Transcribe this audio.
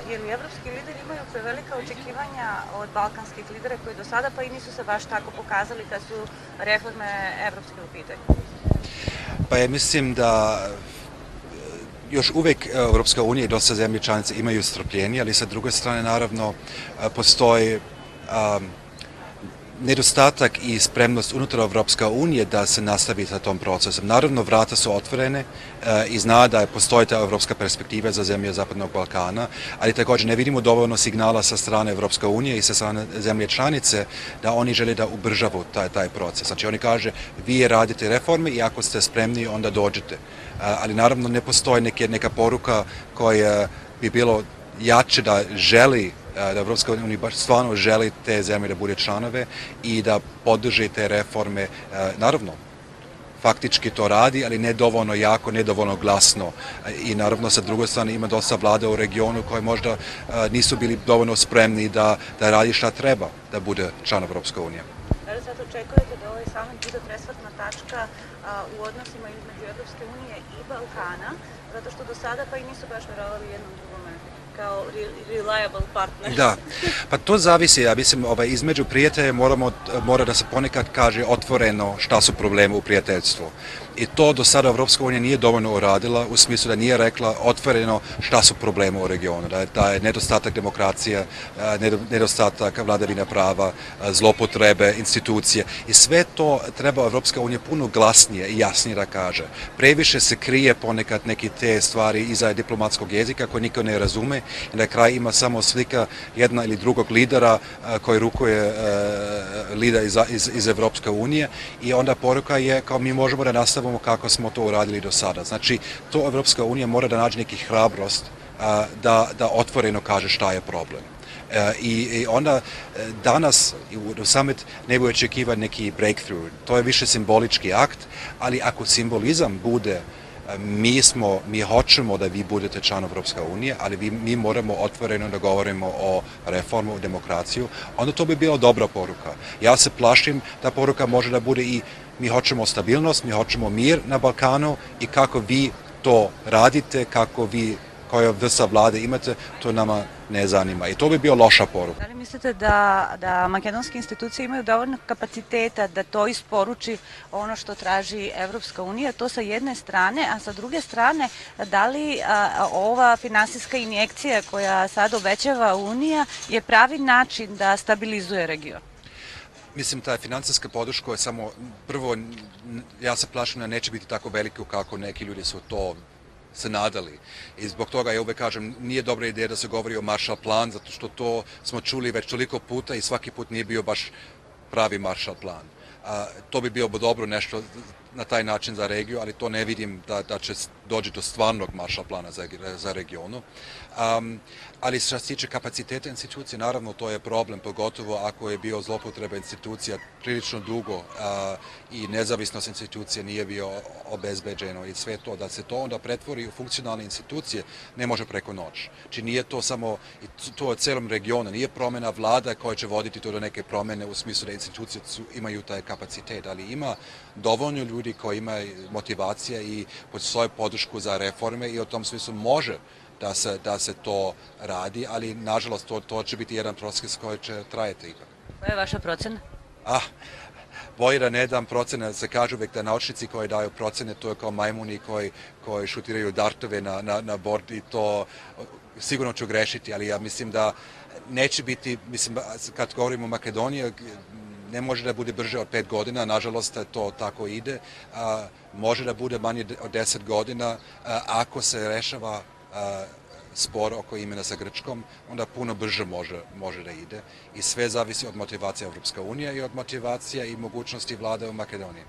jer li evropski lideri imaju prevelika očekivanja od balkanskih lidera koji do sada pa i nisu se baš tako pokazali kad su reforme evropske u pitanju? Pa ja mislim da još uvijek Europska unija i dosta zemlje članice imaju strpljenje, ali sa druge strane naravno postoji nedostatak i spremnost unutar Evropska unije da se nastavi sa tom procesom. Naravno, vrata su otvorene i zna da postoji ta evropska perspektiva za zemlje Zapadnog Balkana, ali također ne vidimo dovoljno signala sa strane Evropska unije i sa strane zemlje članice da oni žele da ubržavu taj proces. Znači oni kaže, vi radite reforme i ako ste spremni, onda dođete. Ali naravno ne postoji neka poruka koja bi bilo jače da želi da Evropska unija baš stvarno želi te zemlje da bude članove i da podrži te reforme. Naravno, faktički to radi, ali ne dovoljno jako, ne dovoljno glasno. I naravno, sa druge strane, ima dosta vlada u regionu koje možda nisu bili dovoljno spremni da radi šta treba da bude član Evropska unija. Da li sad očekujete da ovaj samit bude presvrtna tačka u odnosima između Evropske unije i Balkana, zato što do sada pa i nisu baš verovali jednom drugome kao reliable partner? Da, pa to zavisi, ja mislim, između prijatelja mora da se ponekad kaže otvoreno šta su problemi u prijateljstvu. I to do sada Evropska unija nije dovoljno uradila, u smislu da nije rekla otvoreno šta su problemi u regionu, da je nedostatak demokracije, nedostatak vladavine prava, zlopotrebe, institucije. I sve to treba Evropska unija puno glasnije i jasnije da kaže. Previše se krije ponekad neke te stvari iza diplomatskog jezika koje niko ne razume i na kraju ima samo slika jedna ili drugog lidera koji rukuje lider iz Evropske unije i onda poruka je kao mi možemo da nastavimo kako smo to uradili do sada. Znači, to Evropska unija mora da nađe neki hrabrost da otvoreno kaže šta je problem. I onda danas u summit ne bude očekivan neki breakthrough. To je više simbolički akt, ali ako simbolizam bude mi hoćemo da vi budete član Evropska unije, ali mi moramo otvoreno da govorimo o reformu, o demokraciju, onda to bi bila dobra poruka. Ja se plašim da poruka može da bude i mi hoćemo stabilnost, mi hoćemo mir na Balkanu i kako vi to radite, koja vrsta vlade imate, to nama ne zanima. I to bi bio loša poruka. Da li mislite da makedonske institucije imaju dovoljno kapaciteta da to isporuči ono što traži Evropska unija, to sa jedne strane, a sa druge strane, da li ova finansijska injekcija koja sad obećava Unija je pravi način da stabilizuje region? Mislim, ta financijska podrška je samo, prvo, ja se plašim da neće biti tako veliko kako neki ljudi su to se nadali. I zbog toga ja uvek kažem, nije dobra ideja da se govori o Marshall plan, zato što to smo čuli već toliko puta i svaki put nije bio baš pravi Marshall plan. To bi bilo dobro nešto na taj način za regiju, ali to ne vidim da će doći do stvarnog Marshall plana za regionu. Ali što se tiče kapaciteta institucije, naravno to je problem, pogotovo ako je bio zloupotreba institucija prilično dugo i nezavisnost institucije nije bio obezbeđeno i sve to, da se to onda pretvori u funkcionalne institucije, ne može preko noć. Znači nije to samo, to je celom regionu, nije promjena vlada koja će voditi to do neke promjene u smislu da institucije imaju taj kapacitet, ali ima dovoljno ljudi koji imaju motivacije i svoju podršku za reforme i u tom smislu može da se to radi, ali nažalost to će biti jedan proces koji će trajati ipak. Koja je vaša procena? Bolje da ne dam procene, se kaže uvijek da naučnici koji daju procene, to je kao majmuni koji šutiraju dartove na bord i to sigurno ću grešiti, ali ja mislim da neće biti, mislim, kad govorimo o Makedoniji, ne može da bude brže od 5 godina, nažalost to tako ide, može da bude manje od 10 godina, ako se rešava spor oko imena sa Grčkom, onda puno brže može da ide i sve zavisi od motivacije Evropska unija i od motivacije i mogućnosti vlade u Makedoniji.